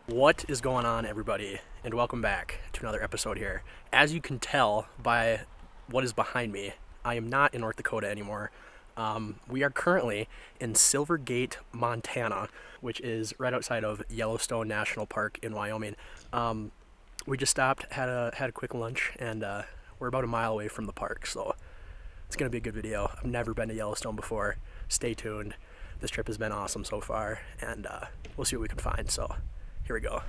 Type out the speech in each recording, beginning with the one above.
What is going on, everybody, and welcome back to another episode here. As you can tell by what is behind me, I am not in North Dakota anymore. We are currently in Silvergate, Montana, which is right outside of Yellowstone National Park in Wyoming. We just stopped, had a quick lunch, and we're about a mile away from the park, so it's going to be a good video. I've never been to Yellowstone before. Stay tuned. This trip has been awesome so far, and we'll see what we can find, so here we go.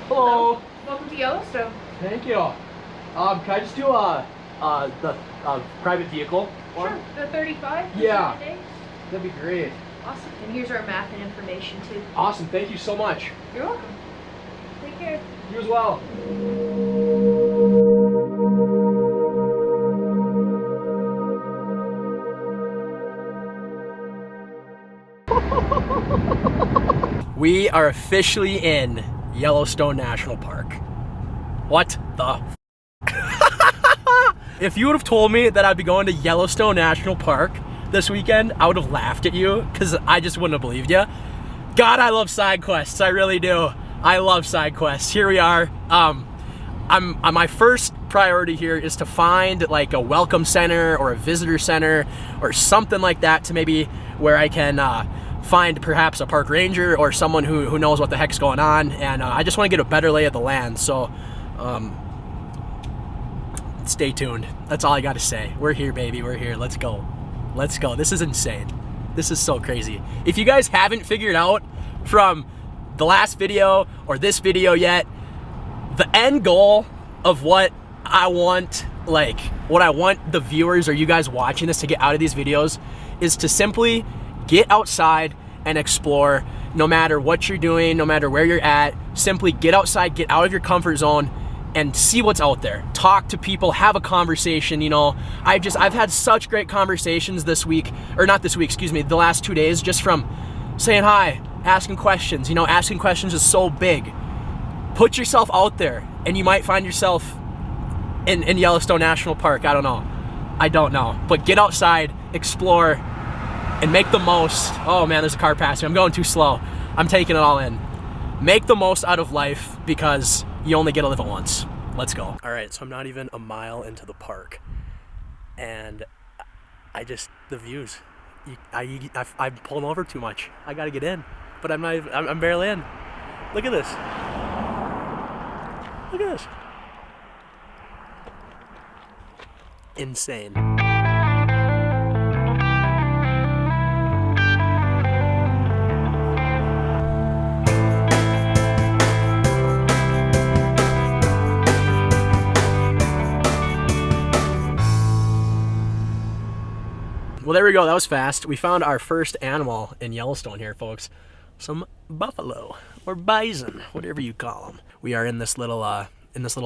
Hello. Welcome to Yellowstone. Thank you. Can I just do the private vehicle one? Sure. The 35? Yeah. That'd be great. Awesome. And here's our map and information too. Awesome. Thank you so much. You're welcome. Take care. You as well. We are officially in Yellowstone National Park. What the If you would have told me that I'd be going to Yellowstone National Park this weekend, I would have laughed at you because I just wouldn't have believed you. God, I love side quests. I really do. I love side quests. Here we are. My first priority here is to find like a welcome center or a visitor center or something like that to maybe where I can find perhaps a park ranger or someone who knows what the heck's going on, and I just want to get a better lay of the land, so stay tuned. That's all I got to say. We're here, baby. We're here. Let's go. Let's go. This is insane. This is so crazy. If you guys haven't figured out from the last video or this video yet, the end goal of what I want the viewers or you guys watching this to get out of these videos is to simply get outside and explore. No matter what you're doing, no matter where you're at, simply get outside, get out of your comfort zone and see what's out there. Talk to people, have a conversation. You know, I've had such great conversations this week, or not this week, excuse me, the last 2 days, just from saying hi, asking questions. You know, asking questions is so big. Put yourself out there and you might find yourself in Yellowstone National Park. I don't know, but get outside, explore, and make the most. Oh man, there's a car passing. I'm going too slow. I'm taking it all in. Make the most out of life because you only get to live it once. Let's go. All right, so I'm not even a mile into the park, and the views. I'm pulling over too much. I gotta get in, but I'm barely in. Look at this. Look at this. Insane. Well, there we go. That was fast. We found our first animal in Yellowstone here, folks. Some buffalo or bison, whatever you call them. We are in this little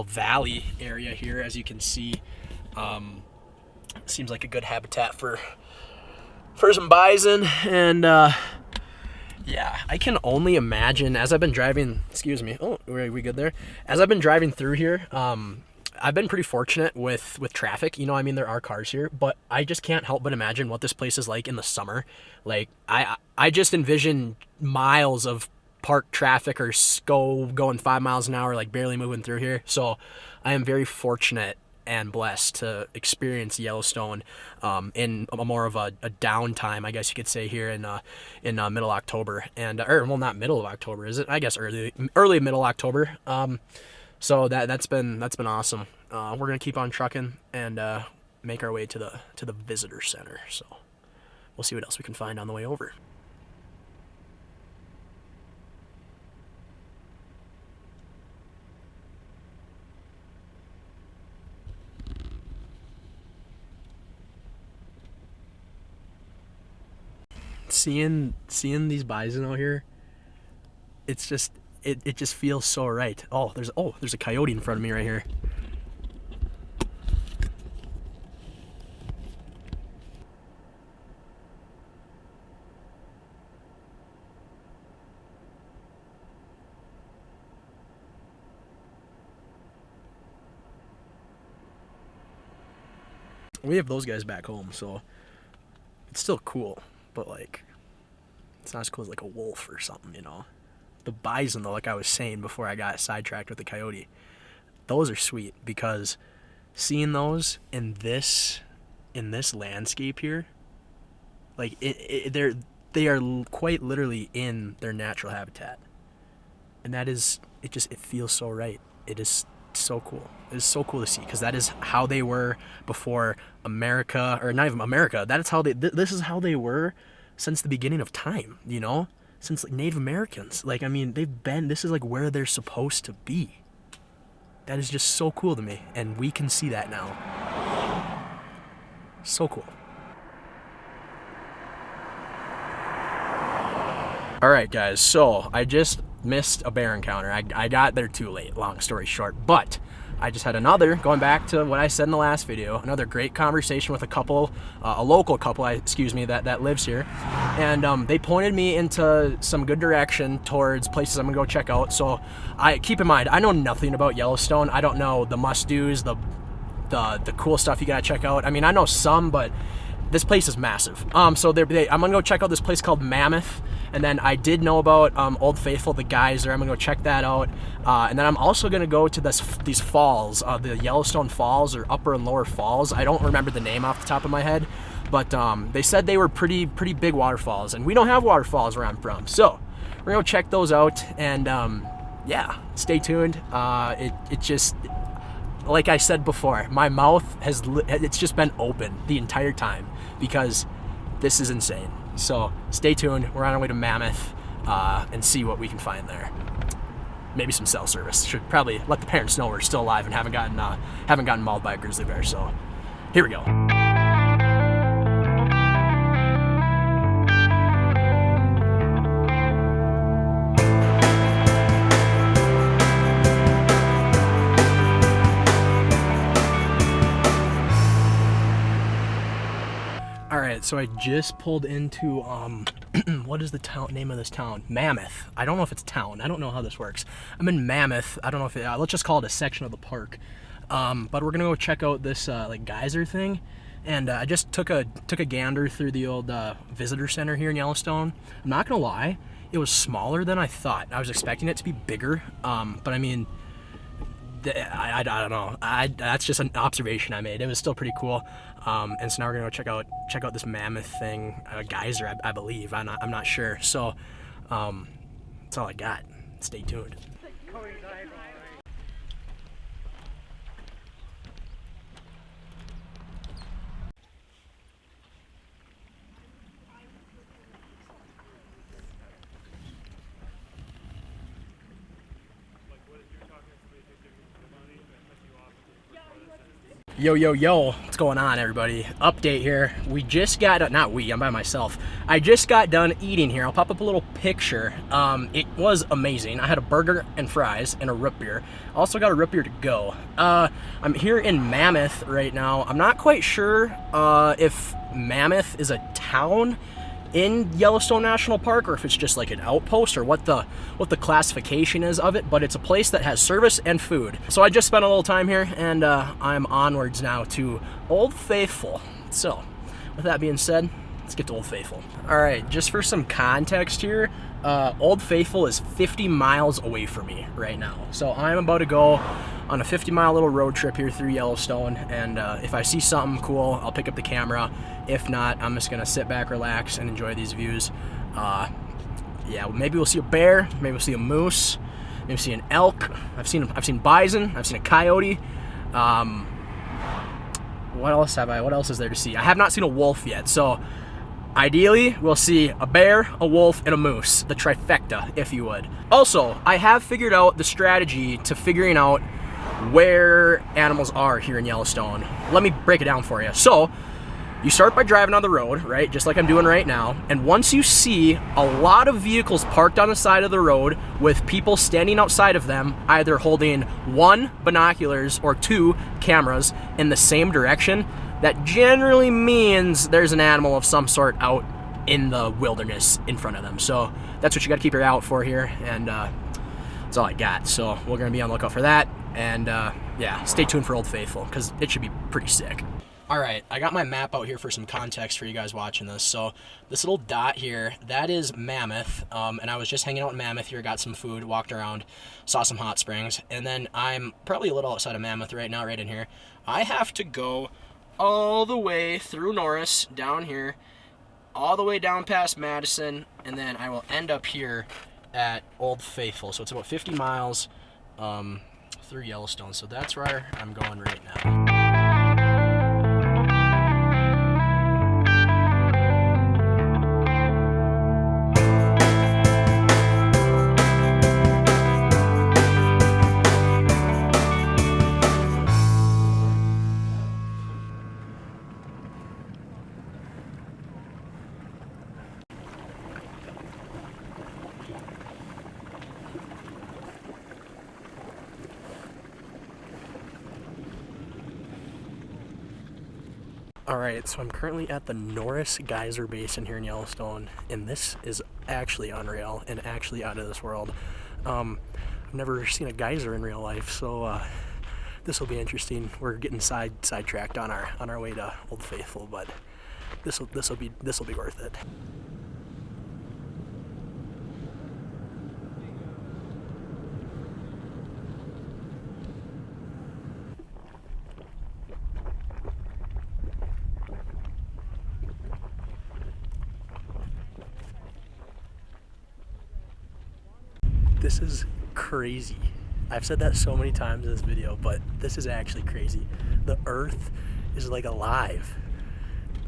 valley area here, as you can see. Seems like a good habitat for some bison, and yeah, I can only imagine as I've been driving. Excuse me. Oh, are we good there? As I've been driving through here, I've been pretty fortunate with traffic. You know, I mean, there are cars here, but I just can't help but imagine what this place is like in the summer. Like, I just envision miles of park traffic or going 5 miles an hour, like barely moving through here. So I am very fortunate and blessed to experience Yellowstone in a more of a downtime, I guess you could say, here in middle October, and well, not middle of October, is it? I guess early middle October. So that's been awesome. We're gonna keep on trucking and make our way to the visitor center. So we'll see what else we can find on the way over. seeing these bison out here, it's just it just feels so right. Oh, there's a coyote in front of me right here. We have those guys back home, so it's still cool, but like it's not as cool as like a wolf or something, you know. The bison though, like I was saying before I got sidetracked with the coyote, those are sweet because seeing those in this landscape here, like they are quite literally in their natural habitat, and that is it feels so right. It is so cool. It is so cool to see because that is how they were before America, or not even America. That is how this is how they were since the beginning of time, you know, since like Native Americans. Like, I mean, this is like where they're supposed to be. That is just so cool to me, and we can see that now. So cool. All right, guys, so I just missed a bear encounter. I got there too late, long story short, but I just had going back to what I said in the last video, another great conversation with a local couple, that lives here. And they pointed me into some good direction towards places I'm gonna go check out. So keep in mind, I know nothing about Yellowstone. I don't know the must-dos, the cool stuff you gotta check out. I mean, I know some, but this place is massive. So I'm gonna go check out this place called Mammoth. And then I did know about Old Faithful, the geyser. I'm gonna go check that out. And then I'm also gonna go to these falls, the Yellowstone Falls, or Upper and Lower Falls. I don't remember the name off the top of my head, but they said they were pretty big waterfalls, and we don't have waterfalls where I'm from. So we're gonna go check those out, and yeah, stay tuned. It just, like I said before, my mouth it's just been open the entire time because this is insane. So stay tuned. We're on our way to Mammoth and see what we can find there. Maybe some cell service. Should probably let the parents know we're still alive and haven't gotten mauled by a grizzly bear. So here we go. Alright, so I just pulled into, what is the name of this town? Mammoth. I don't know if it's a town. I don't know how this works. I'm in Mammoth. I don't know if let's just call it a section of the park. But we're gonna go check out this, like, geyser thing. And I just took a gander through the old visitor center here in Yellowstone. I'm not gonna lie, it was smaller than I thought. I was expecting it to be bigger, but I mean, I don't know. That's just an observation I made. It was still pretty cool. And so now we're gonna go check out this Mammoth thing, geyser, I believe. I'm not sure. So that's all I got. Stay tuned. Yo, what's going on, everybody? Update here. We just got, I'm by myself. I just got done eating here. I'll pop up a little picture. It was amazing. I had a burger and fries and a root beer. Also got a root beer to go. I'm here in Mammoth right now. I'm not quite sure if Mammoth is a town in Yellowstone National Park or if it's just like an outpost or what the classification is of it, but it's a place that has service and food. So I just spent a little time here, and I'm onwards now to Old Faithful. So with that being said, let's get to Old Faithful. All right, just for some context here, Old Faithful is 50 miles away from me right now. So I'm about to go on a 50-mile little road trip here through Yellowstone, and if I see something cool, I'll pick up the camera. If not, I'm just gonna sit back, relax, and enjoy these views. Yeah, maybe we'll see a bear, maybe we'll see a moose, maybe see an elk. I've seen bison, I've seen a coyote. What else have I? What else is there to see? I have not seen a wolf yet, so ideally, we'll see a bear, a wolf, and a moose. The trifecta, if you would. Also, I have figured out the strategy to figuring out where animals are here in Yellowstone. Let me break it down for you. So, You start by driving on the road, right? Just like I'm doing right now. And once you see a lot of vehicles parked on the side of the road with people standing outside of them, either holding 1, binoculars, or 2, cameras in the same direction, that generally means there's an animal of some sort out in the wilderness in front of them. So that's what you gotta keep your eye out for here. And that's all I got. So we're gonna be on the lookout for that. And yeah, stay tuned for Old Faithful, because it should be pretty sick. All right, I got my map out here for some context for you guys watching this. So this little dot here, that is Mammoth, and I was just hanging out in Mammoth here, got some food, walked around, saw some hot springs, and then I'm probably a little outside of Mammoth right now, right in here. I have to go all the way through Norris, down here, all the way down past Madison, and then I will end up here at Old Faithful. So it's about 50 miles through Yellowstone, so that's where I'm going right now. Alright, so I'm currently at the Norris Geyser Basin here in Yellowstone, and this is actually unreal and actually out of this world. I've never seen a geyser in real life, so this will be interesting. We're getting sidetracked on our way to Old Faithful, but this will be worth it. This is crazy. I've said that so many times in this video, but this is actually crazy. The earth is like alive.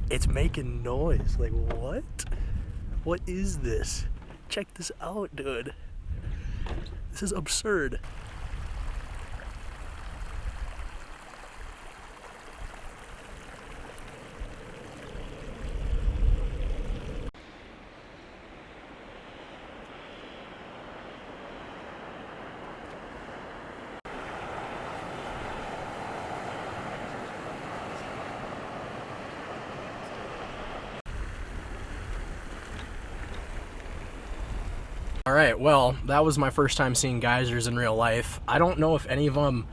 It's making noise. Like, what? What is this? Check this out, dude. This is absurd. All right, well, that was my first time seeing geysers in real life. I don't know if any of them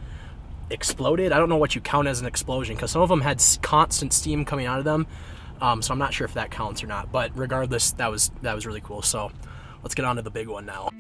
exploded. I don't know what you count as an explosion, because some of them had constant steam coming out of them. So I'm not sure if that counts or not. But regardless, that was really cool. So let's get on to the big one now.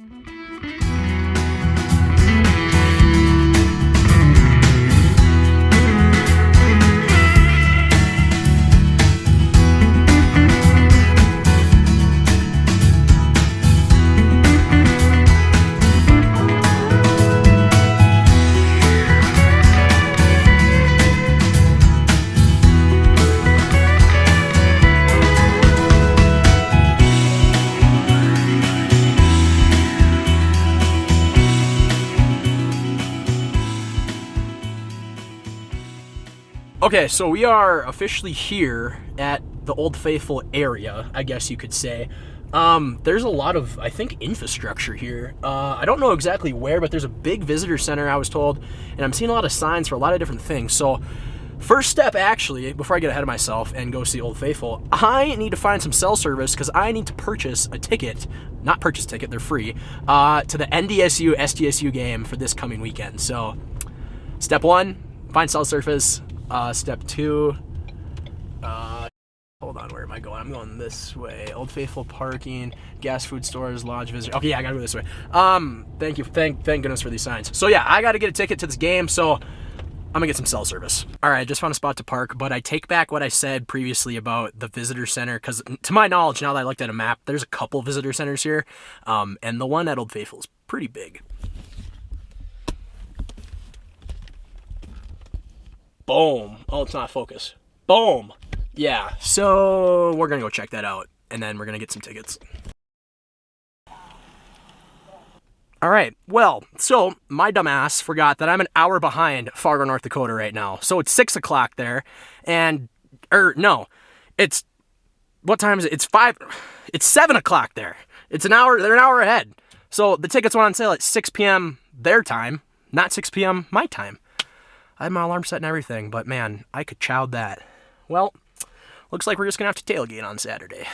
Okay, so we are officially here at the Old Faithful area, I guess you could say. There's a lot of, I think, infrastructure here. I don't know exactly where, but there's a big visitor center, I was told, and I'm seeing a lot of signs for a lot of different things. So first step, actually, before I get ahead of myself and go see Old Faithful, I need to find some cell service because I need to purchase a ticket, not purchase a ticket, they're free, to the NDSU SDSU game for this coming weekend. So step 1, find cell service. Step 2, hold on, where am I going? I'm going this way. Old Faithful parking, gas food stores, lodge visitor. Okay, yeah, I gotta go this way. Thank goodness for these signs. So yeah, I gotta get a ticket to this game, so I'm gonna get some cell service. All right, I just found a spot to park, but I take back what I said previously about the visitor center, because to my knowledge, now that I looked at a map, there's a couple visitor centers here, and the one at Old Faithful is pretty big. Boom. Oh, it's not focus. Boom. Yeah, so we're gonna go check that out, and then we're gonna get some tickets. All right, well, so my dumbass forgot that I'm an hour behind Fargo, North Dakota right now. So it's 6 o'clock there, and, no, It's, what time is it? It's 7 o'clock there. It's an hour, they're an hour ahead. So the tickets went on sale at 6 p.m. their time, not 6 p.m. my time. I had my alarm set and everything, but man, I could chowed that. Well, looks like we're just gonna have to tailgate on Saturday.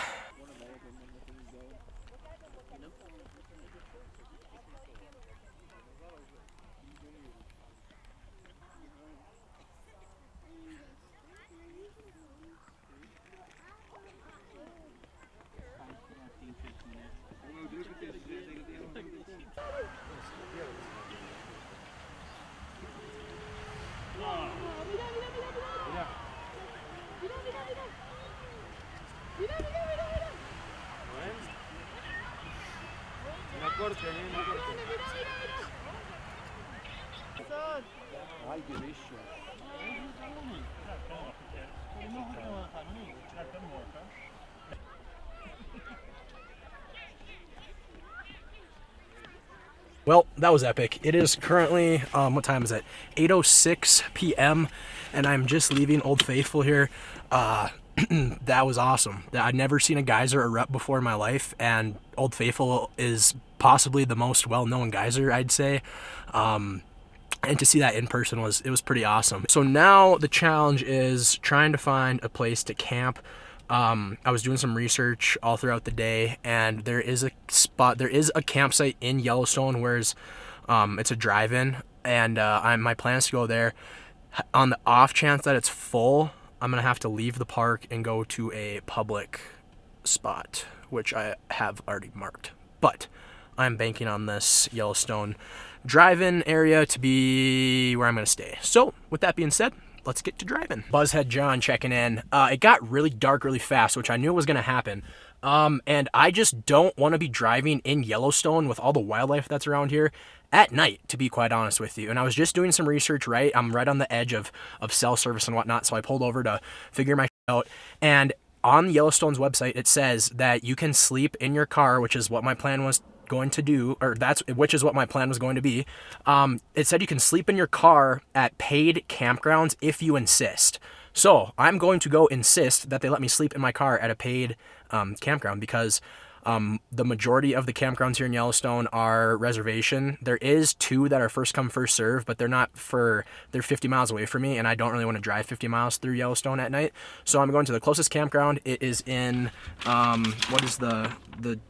Well, that was epic. It is currently, what time is it? 8:06 p.m. and I'm just leaving Old Faithful here. That was awesome. I'd never seen a geyser erupt before in my life, and Old Faithful is possibly the most well-known geyser, I'd say. And to see that in person was pretty awesome. So now the challenge is trying to find a place to camp. I was doing some research all throughout the day, and there is a campsite in Yellowstone where it's a drive-in, and my plan is to go there. On the off chance that it's full, I'm gonna have to leave the park and go to a public spot, which I have already marked. But I'm banking on this Yellowstone drive-in area to be where I'm gonna stay. So with that being said, let's get to driving. Buzzhead John checking in. It got really dark really fast, which I knew was gonna happen. And I just don't want to be driving in Yellowstone with all the wildlife that's around here at night, to be quite honest with you. And I was just doing some research, right? I'm right on the edge of cell service and whatnot, so I pulled over to figure my shit out. And on Yellowstone's website, it says that you can sleep in your car, which is what my plan was going to do, which is what my plan was going to be. It said you can sleep in your car at paid campgrounds if you insist. So I'm going to go insist that they let me sleep in my car at a paid campground, because the majority of the campgrounds here in Yellowstone are reservation. There is 2 that are first come first serve, but they're 50 miles away from me, and I don't really want to drive 50 miles through Yellowstone at night. So I'm going to the closest campground. It is in what is the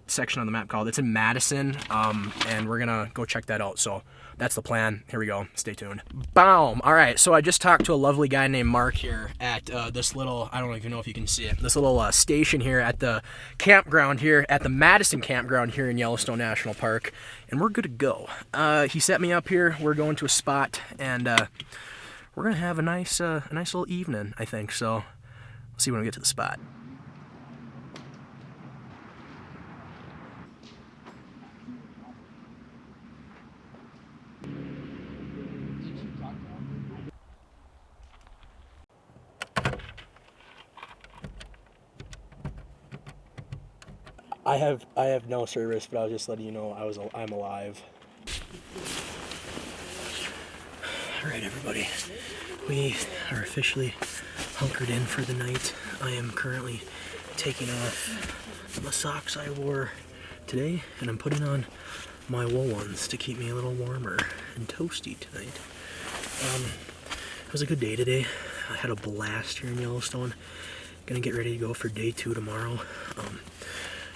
section on the map called? It's in Madison, and we're gonna go check that out. So that's the plan. Here we go. Stay tuned. Boom. All right. So I just talked to a lovely guy named Mark here at this little, I don't even know if you can see it, this little station here at the campground here at the Madison campground here in Yellowstone National Park. And we're good to go. He set me up here. We're going to a spot, and we're going to have a nice little evening, I think. So we'll see when we get to the spot. I have no service, but I was just letting you know I'm alive. All right, everybody, we are officially hunkered in for the night. I am currently taking off my socks I wore today, and I'm putting on my wool ones to keep me a little warmer and toasty tonight. It was a good day today. I had a blast here in Yellowstone. Gonna get ready to go for day 2 tomorrow.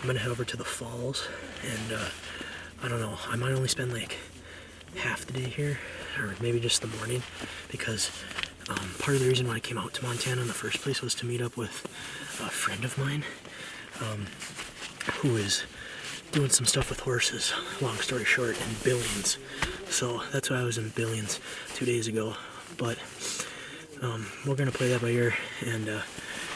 I'm gonna head over to the falls, and I don't know, I might only spend like half the day here, or maybe just the morning, because part of the reason why I came out to Montana in the first place was to meet up with a friend of mine who is doing some stuff with horses, long story short, in Billings. So that's why I was in Billings 2 days ago. But we're gonna play that by ear, and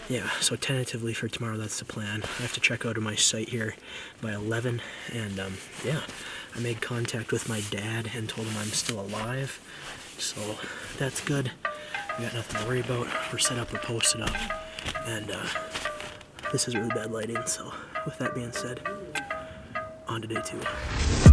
yeah, so tentatively for tomorrow, that's the plan. I have to check out of my site here by 11, and yeah, I made contact with my dad and told him I'm still alive, so that's good. We got nothing to worry about. We're set up, we're posted up, and this is really bad lighting, so with that being said, on to day 2.